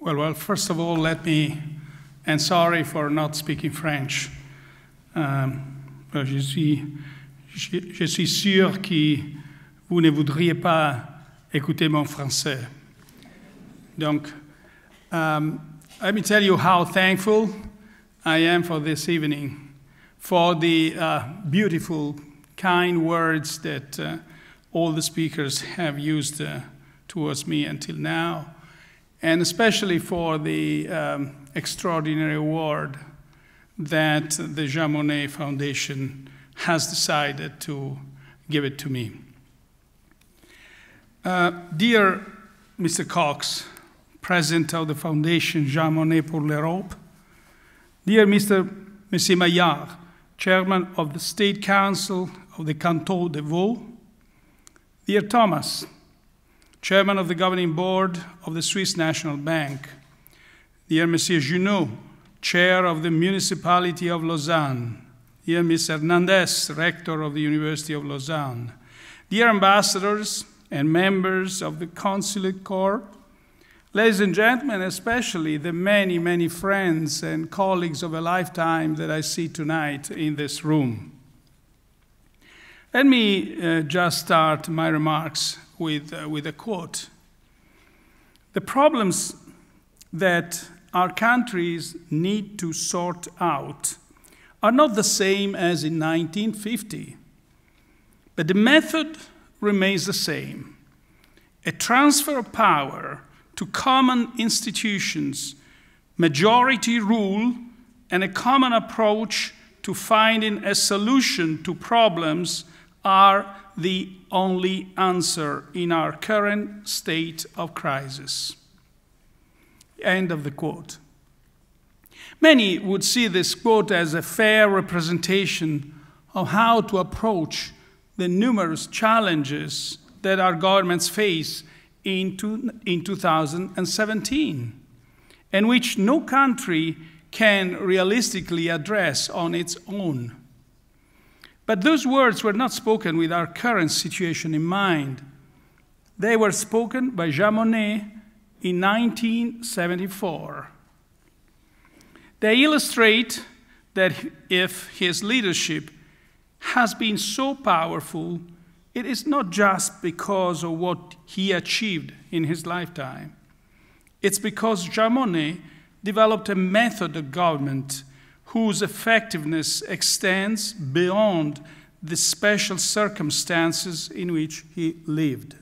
Well, first of all, let me, and sorry for not speaking French. Je suis sûr que vous ne voudriez pas écouter mon français. Donc, let me tell you how thankful I am for this evening, for the beautiful, kind words that all the speakers have used towards me until now, and especially for the extraordinary award that the Jean Monnet Foundation has decided to give it to me. Dear Mr. Cox, President of the Foundation Jean Monnet pour l'Europe, dear Monsieur Maillard, Chairman of the State Council of the Canton de Vaud, dear Thomas, Chairman of the Governing Board of the Swiss National Bank, dear Monsieur Junot, Chair of the Municipality of Lausanne, dear Ms. Hernandez, Rector of the University of Lausanne, dear ambassadors and members of the Consulate Corps, ladies and gentlemen, especially the many, many friends and colleagues of a lifetime that I see tonight in this room. Let me just start my remarks with a quote. The problems that our countries need to sort out are not the same as in 1950, but the method remains the same. A transfer of power to common institutions, majority rule, and a common approach to finding a solution to problems are the only answer in our current state of crisis. End of the quote. Many would see this quote as a fair representation of how to approach the numerous challenges that our governments face in 2017, and which no country can realistically address on its own. But those words were not spoken with our current situation in mind. They were spoken by Jean Monnet in 1974. They illustrate that if his leadership has been so powerful, it is not just because of what he achieved in his lifetime. It's because Jean Monnet developed a method of government whose effectiveness extends beyond the special circumstances in which he lived.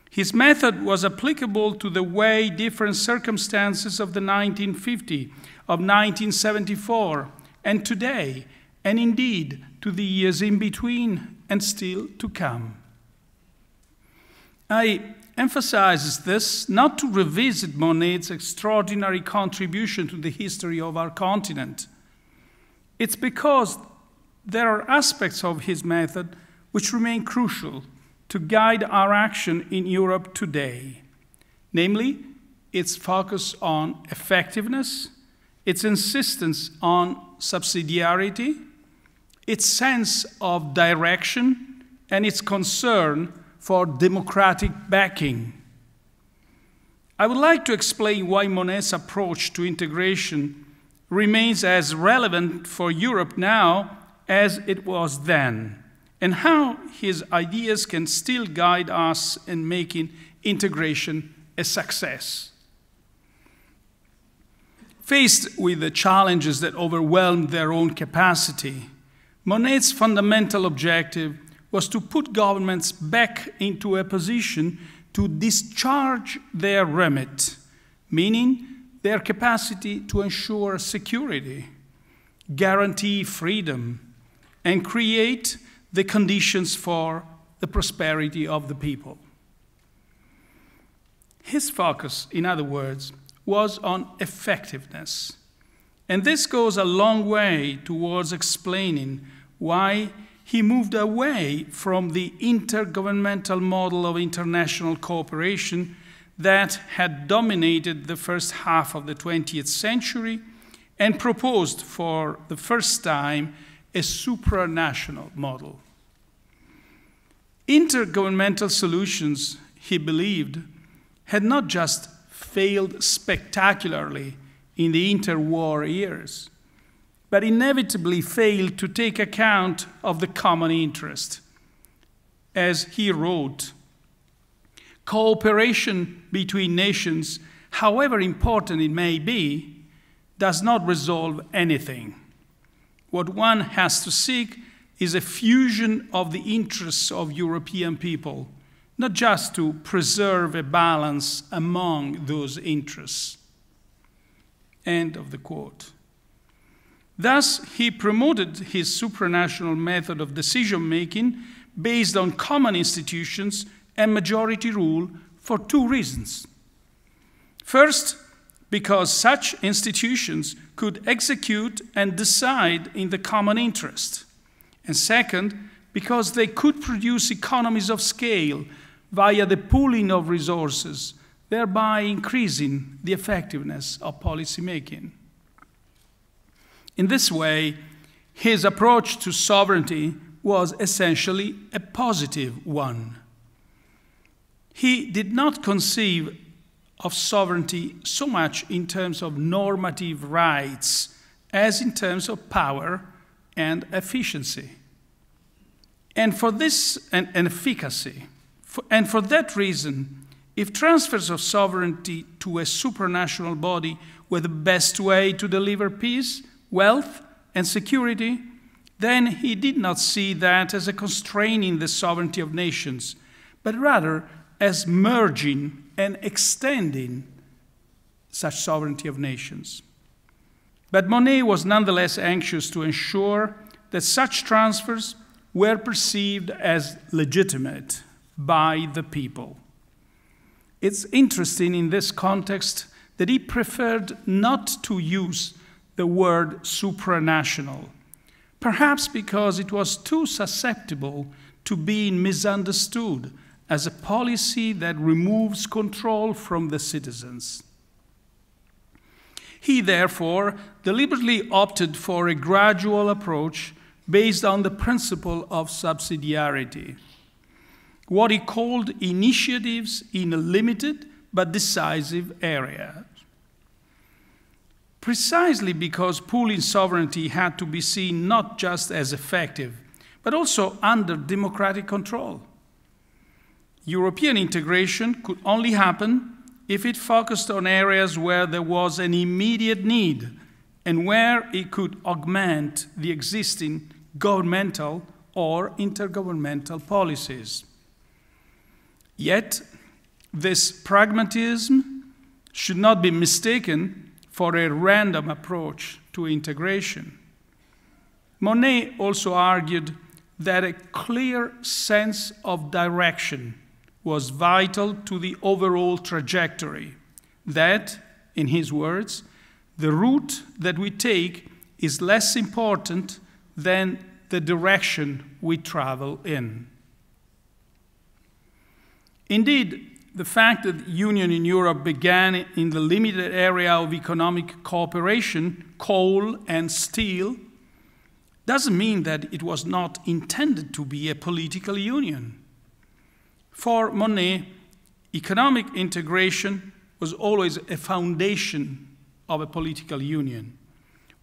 His method was applicable to the way different circumstances of the 1950, of 1974, and today, and indeed to the years in between and still to come. I emphasize this not to revisit Monnet's extraordinary contribution to the history of our continent. It's because there are aspects of his method which remain crucial to guide our action in Europe today, namely its focus on effectiveness, its insistence on subsidiarity, its sense of direction, and its concern for democratic backing. I would like to explain why Monnet's approach to integration remains as relevant for Europe now as it was then, and how his ideas can still guide us in making integration a success. Faced with the challenges that overwhelmed their own capacity, Monnet's fundamental objective was to put governments back into a position to discharge their remit, meaning their capacity to ensure security, guarantee freedom, and create the conditions for the prosperity of the people. His focus, in other words, was on effectiveness. And this goes a long way towards explaining why he moved away from the intergovernmental model of international cooperation that had dominated the first half of the 20th century and proposed for the first time a supranational model. Intergovernmental solutions, he believed, had not just failed spectacularly in the interwar years, but inevitably failed to take account of the common interest. As he wrote, cooperation between nations, however important it may be, does not resolve anything. What one has to seek is a fusion of the interests of European people, not just to preserve a balance among those interests. End of the quote. Thus, he promoted his supranational method of decision-making based on common institutions and majority rule for two reasons. First, because such institutions could execute and decide in the common interest. And second, because they could produce economies of scale via the pooling of resources, thereby increasing the effectiveness of policymaking. In this way, his approach to sovereignty was essentially a positive one. He did not conceive of sovereignty so much in terms of normative rights as in terms of power and efficiency. And for this, and efficacy. And for that reason, if transfers of sovereignty to a supranational body were the best way to deliver peace, wealth, and security, then he did not see that as a constraining the sovereignty of nations, but rather as merging and extending such sovereignty of nations. But Monnet was nonetheless anxious to ensure that such transfers were perceived as legitimate by the people. It's interesting in this context that he preferred not to use the word supranational, perhaps because it was too susceptible to being misunderstood as a policy that removes control from the citizens. He therefore deliberately opted for a gradual approach based on the principle of subsidiarity, what he called initiatives in a limited but decisive area. Precisely because pooling sovereignty had to be seen not just as effective, but also under democratic control. European integration could only happen if it focused on areas where there was an immediate need and where it could augment the existing governmental or intergovernmental policies. Yet, this pragmatism should not be mistaken for a random approach to integration. Monnet also argued that a clear sense of direction was vital to the overall trajectory, that, in his words, the route that we take is less important than the direction we travel in. Indeed, the fact that the Union in Europe began in the limited area of economic cooperation, coal and steel, doesn't mean that it was not intended to be a political union. For Monnet, economic integration was always a foundation of a political union,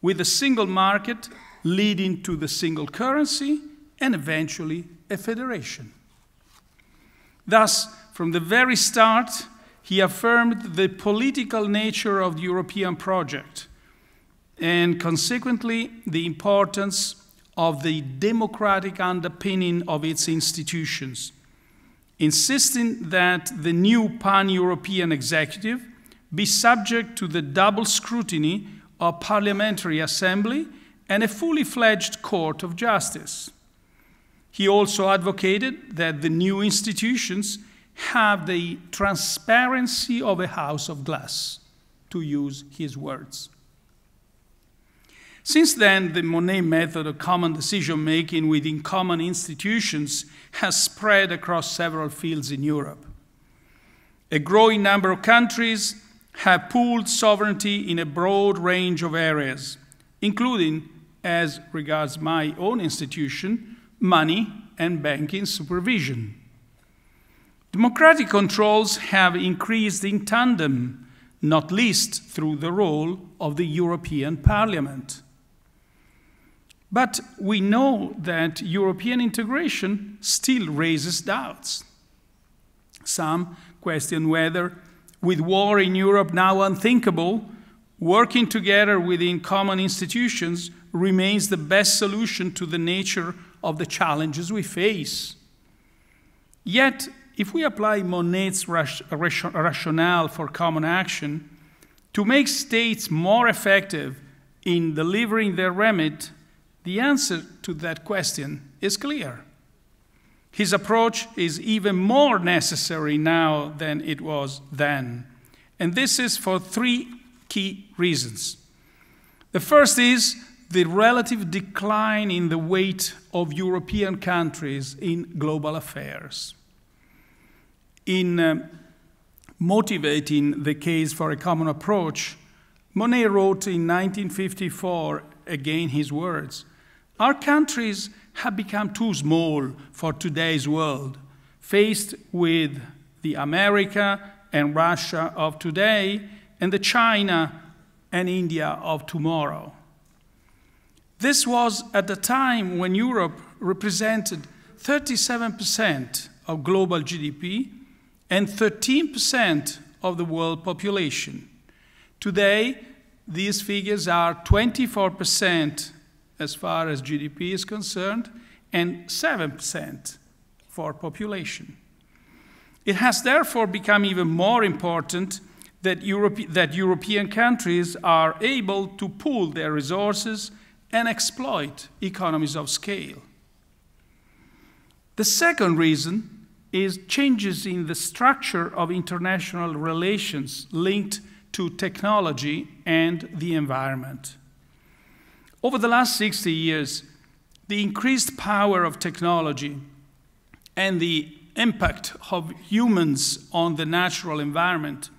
with a single market leading to the single currency and eventually a federation. Thus, from the very start, he affirmed the political nature of the European project and consequently the importance of the democratic underpinning of its institutions, insisting that the new pan-European executive be subject to the double scrutiny of parliamentary assembly and a fully fledged court of justice. He also advocated that the new institutions have the transparency of a house of glass, to use his words. Since then, the Monnet method of common decision-making within common institutions has spread across several fields in Europe. A growing number of countries have pooled sovereignty in a broad range of areas, including, as regards my own institution, money and banking supervision. Democratic controls have increased in tandem not least through the role of the European Parliament. But we know that European integration still raises doubts. Some question whether, with war in Europe now unthinkable, working together within common institutions remains the best solution to the nature of the challenges we face. Yet, if we apply Monnet's rationale for common action to make states more effective in delivering their remit, the answer to that question is clear. His approach is even more necessary now than it was then, and this is for three key reasons. The first is the relative decline in the weight of European countries in global affairs. In motivating the case for a common approach, Monnet wrote in 1954, again his words, "Our countries have become too small for today's world, faced with the America and Russia of today and the China and India of tomorrow." This was at the time when Europe represented 37% of global GDP and 13% of the world population. Today, these figures are 24% as far as GDP is concerned, and 7% for population. It has therefore become even more important that European countries are able to pool their resources and exploit economies of scale. The second reason is changes in the structure of international relations linked to technology and the environment. Over the last 60 years, the increased power of technology and the impact of humans on the natural environment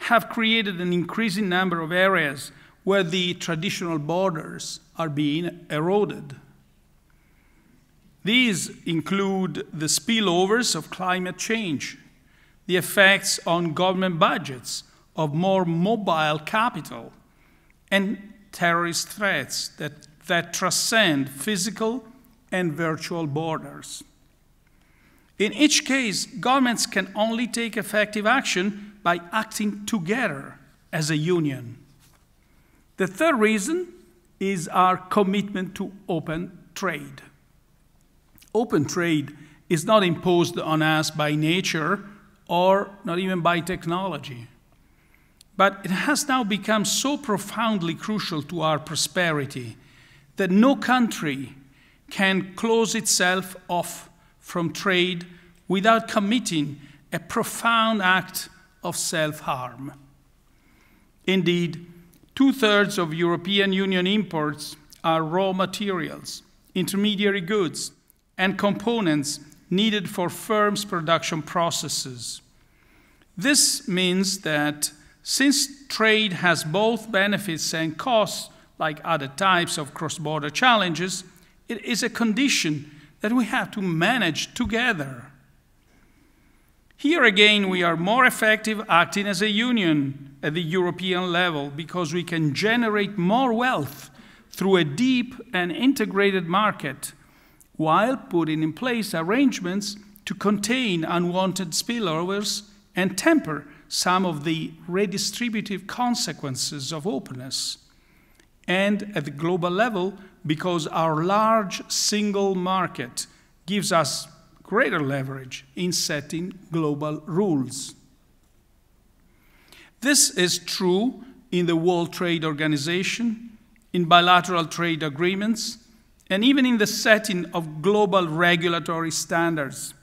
have created an increasing number of areas where the traditional borders are being eroded. These include the spillovers of climate change, the effects on government budgets of more mobile capital, and terrorist threats that transcend physical and virtual borders. In each case, governments can only take effective action by acting together as a union. The third reason is our commitment to open trade. Open trade is not imposed on us by nature or not even by technology. But it has now become so profoundly crucial to our prosperity that no country can close itself off from trade without committing a profound act of self-harm. Indeed, 2/3 of European Union imports are raw materials, intermediary goods, and components needed for firms' production processes. This means that since trade has both benefits and costs, like other types of cross-border challenges, it is a condition that we have to manage together. Here again, we are more effective acting as a union at the European level because we can generate more wealth through a deep and integrated market while putting in place arrangements to contain unwanted spillovers and temper some of the redistributive consequences of openness. And at the global level, because our large single market gives us greater leverage in setting global rules. This is true in the World Trade Organization, in bilateral trade agreements, and even in the setting of global regulatory standards.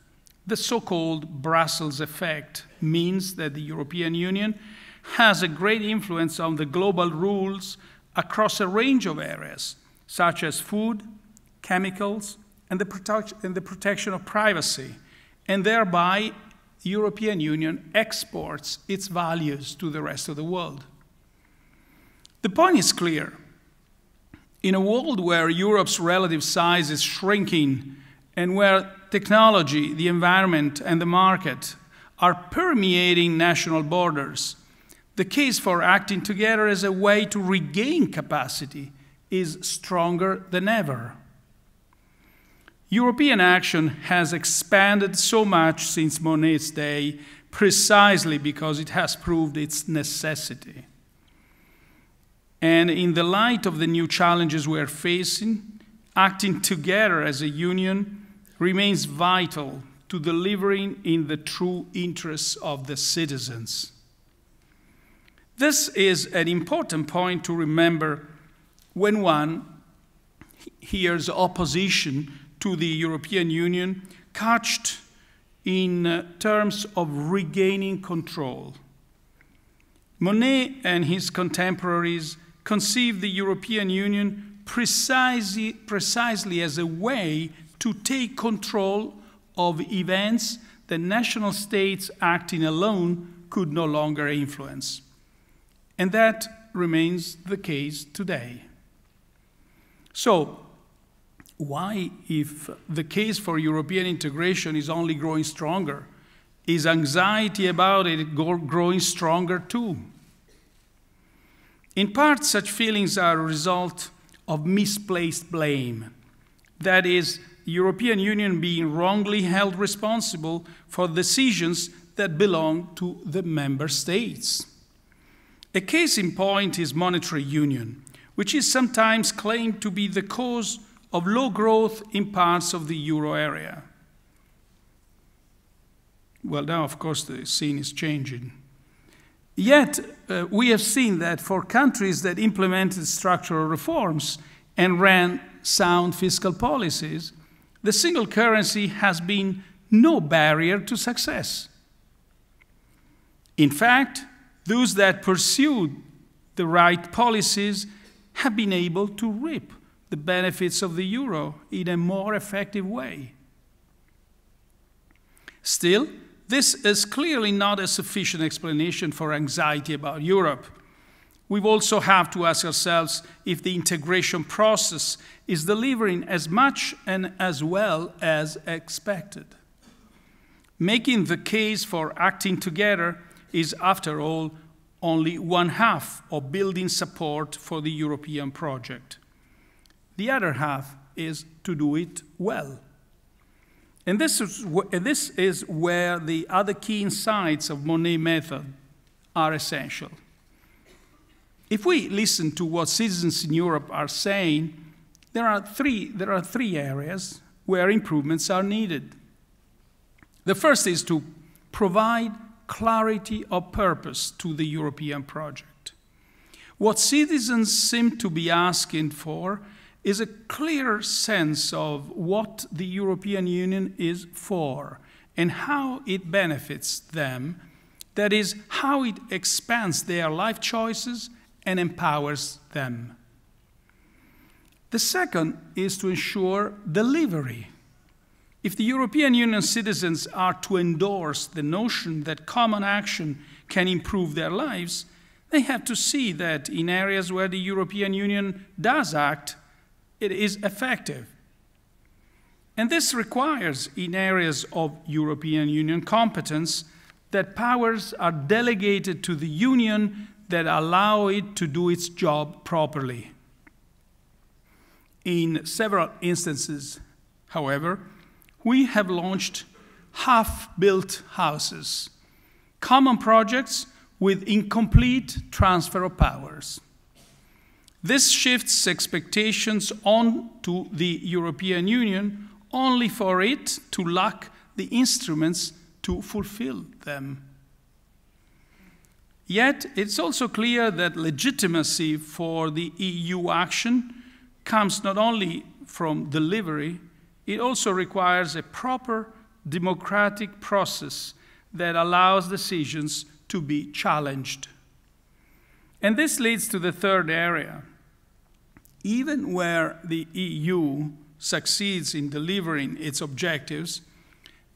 The so-called Brussels effect means that the European Union has a great influence on the global rules across a range of areas, such as food, chemicals, and the protection of privacy, and thereby the European Union exports its values to the rest of the world. The point is clear. In a world where Europe's relative size is shrinking and where technology, the environment, and the market are permeating national borders, the case for acting together as a way to regain capacity is stronger than ever. European action has expanded so much since Monnet's day precisely because it has proved its necessity. And in the light of the new challenges we are facing, acting together as a union remains vital to delivering in the true interests of the citizens. This is an important point to remember when one hears opposition to the European Union couched in terms of regaining control. Monnet and his contemporaries conceived the European Union precisely as a way to take control of events that national states acting alone could no longer influence. And that remains the case today. So, why, if the case for European integration is only growing stronger, is anxiety about it growing stronger too? In part, such feelings are a result of misplaced blame. That is, the European Union being wrongly held responsible for decisions that belong to the member states. A case in point is monetary union, which is sometimes claimed to be the cause of low growth in parts of the euro area. Well, now, of course, the scene is changing. Yet, we have seen that for countries that implemented structural reforms and ran sound fiscal policies, the single currency has been no barrier to success. In fact, those that pursued the right policies have been able to reap the benefits of the euro in a more effective way. Still, this is clearly not a sufficient explanation for anxiety about Europe. We also have to ask ourselves if the integration process is delivering as much and as well as expected. Making the case for acting together is, after all, only one half of building support for the European project. The other half is to do it well. And this is where the other key insights of Monnet method are essential. If we listen to what citizens in Europe are saying, there are three areas where improvements are needed. The first is to provide clarity of purpose to the European project. What citizens seem to be asking for is a clearer sense of what the European Union is for and how it benefits them, that is, how it expands their life choices and empowers them. The second is to ensure delivery. If the European Union citizens are to endorse the notion that common action can improve their lives, they have to see that in areas where the European Union does act, it is effective. And this requires, in areas of European Union competence, that powers are delegated to the Union that allow it to do its job properly. In several instances, however, we have launched half-built houses, common projects with incomplete transfer of powers. This shifts expectations onto the European Union only for it to lack the instruments to fulfill them. Yet, it's also clear that legitimacy for the EU action comes not only from delivery, it also requires a proper democratic process that allows decisions to be challenged. And this leads to the third area. Even where the EU succeeds in delivering its objectives,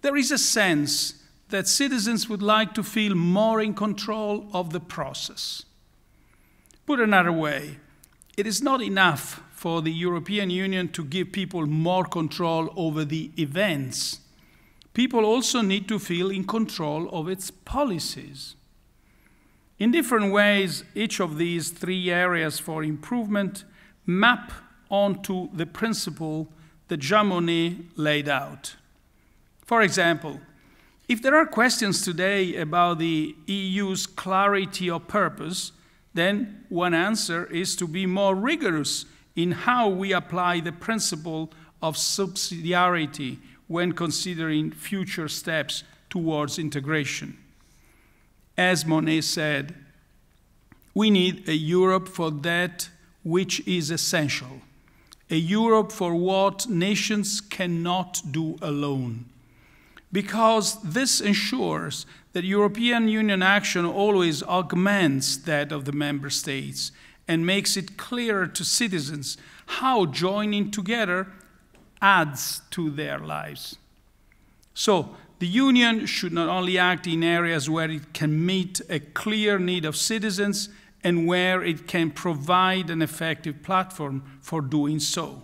there is a sense that citizens would like to feel more in control of the process. Put another way, it is not enough for the European Union to give people more control over the events. People also need to feel in control of its policies. In different ways, each of these three areas for improvement map onto the principle that Jean Monnet laid out. For example, if there are questions today about the EU's clarity of purpose, then one answer is to be more rigorous in how we apply the principle of subsidiarity when considering future steps towards integration. As Monnet said, we need a Europe for that which is essential, a Europe for what nations cannot do alone, because this ensures that European Union action always augments that of the member states and makes it clearer to citizens how joining together adds to their lives. So, the Union should not only act in areas where it can meet a clear need of citizens and where it can provide an effective platform for doing so.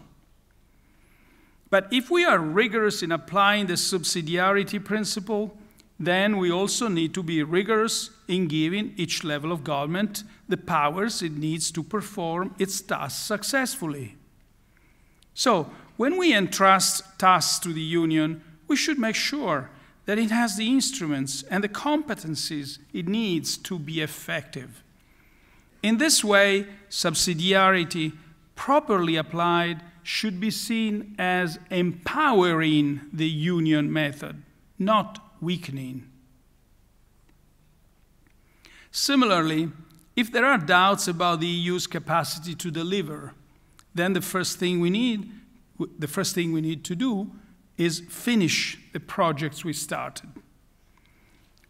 But if we are rigorous in applying the subsidiarity principle, then we also need to be rigorous in giving each level of government the powers it needs to perform its tasks successfully. So, when we entrust tasks to the Union, we should make sure that it has the instruments and the competencies it needs to be effective. In this way, subsidiarity, properly applied, should be seen as empowering the Union method, not weakening. Similarly, if there are doubts about the EU's capacity to deliver, then the first thing we need to do is finish the projects we started.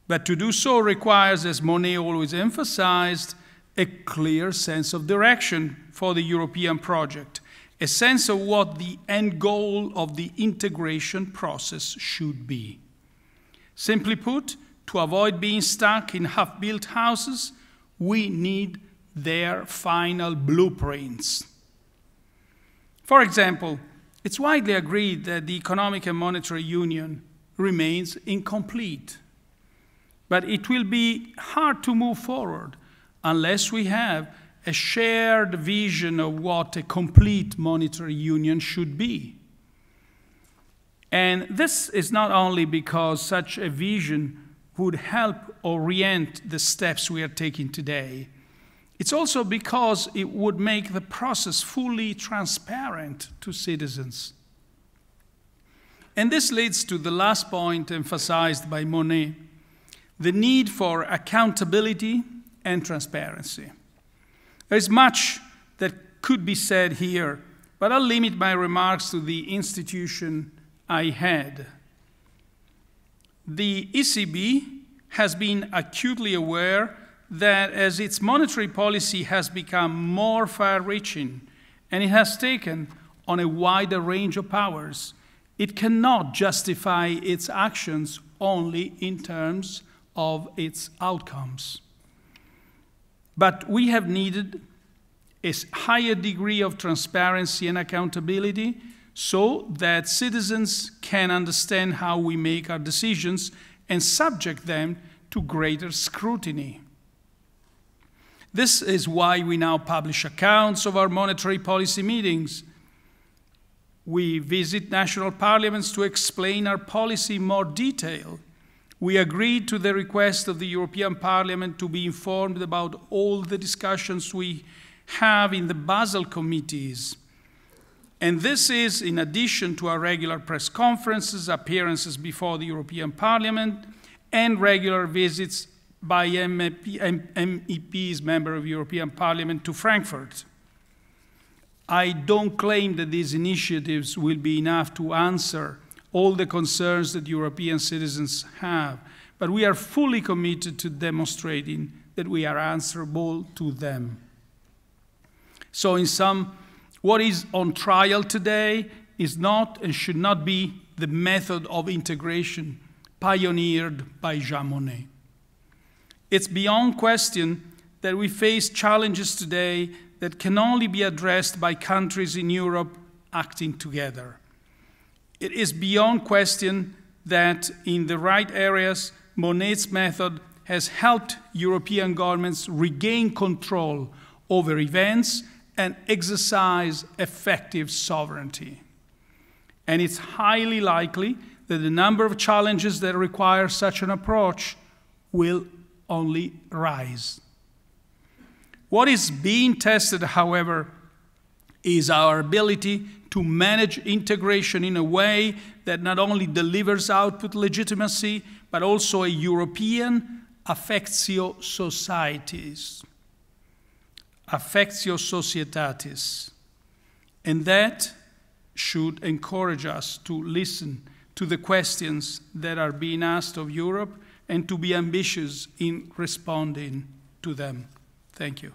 But to do so requires, as Monnet always emphasized, a clear sense of direction for the European project, a sense of what the end goal of the integration process should be. Simply put, to avoid being stuck in half-built houses, we need their final blueprints. For example, it's widely agreed that the Economic and Monetary Union remains incomplete. But it will be hard to move forward unless we have a shared vision of what a complete monetary union should be. And this is not only because such a vision would help orient the steps we are taking today. It's also because it would make the process fully transparent to citizens. And this leads to the last point emphasized by Monnet, the need for accountability and transparency. There is much that could be said here, but I'll limit my remarks to the institution I had. The ECB has been acutely aware that as its monetary policy has become more far-reaching and it has taken on a wider range of powers, it cannot justify its actions only in terms of its outcomes. But we have needed a higher degree of transparency and accountability so that citizens can understand how we make our decisions and subject them to greater scrutiny. This is why we now publish accounts of our monetary policy meetings. We visit national parliaments to explain our policy in more detail. We agreed to the request of the European Parliament to be informed about all the discussions we have in the Basel committees. And this is in addition to our regular press conferences, appearances before the European Parliament, and regular visits by MEPs, Member of European Parliament, to Frankfurt. I don't claim that these initiatives will be enough to answer all the concerns that European citizens have, but we are fully committed to demonstrating that we are answerable to them. So in sum, what is on trial today is not and should not be the method of integration pioneered by Jean Monnet. It's beyond question that we face challenges today that can only be addressed by countries in Europe acting together. It is beyond question that in the right areas, Monnet's method has helped European governments regain control over events and exercise effective sovereignty. And it's highly likely that the number of challenges that require such an approach will only rise. What is being tested, however, is our ability to manage integration in a way that not only delivers output legitimacy, but also a European affectio societies, affectio societatis. And that should encourage us to listen to the questions that are being asked of Europe and to be ambitious in responding to them. Thank you.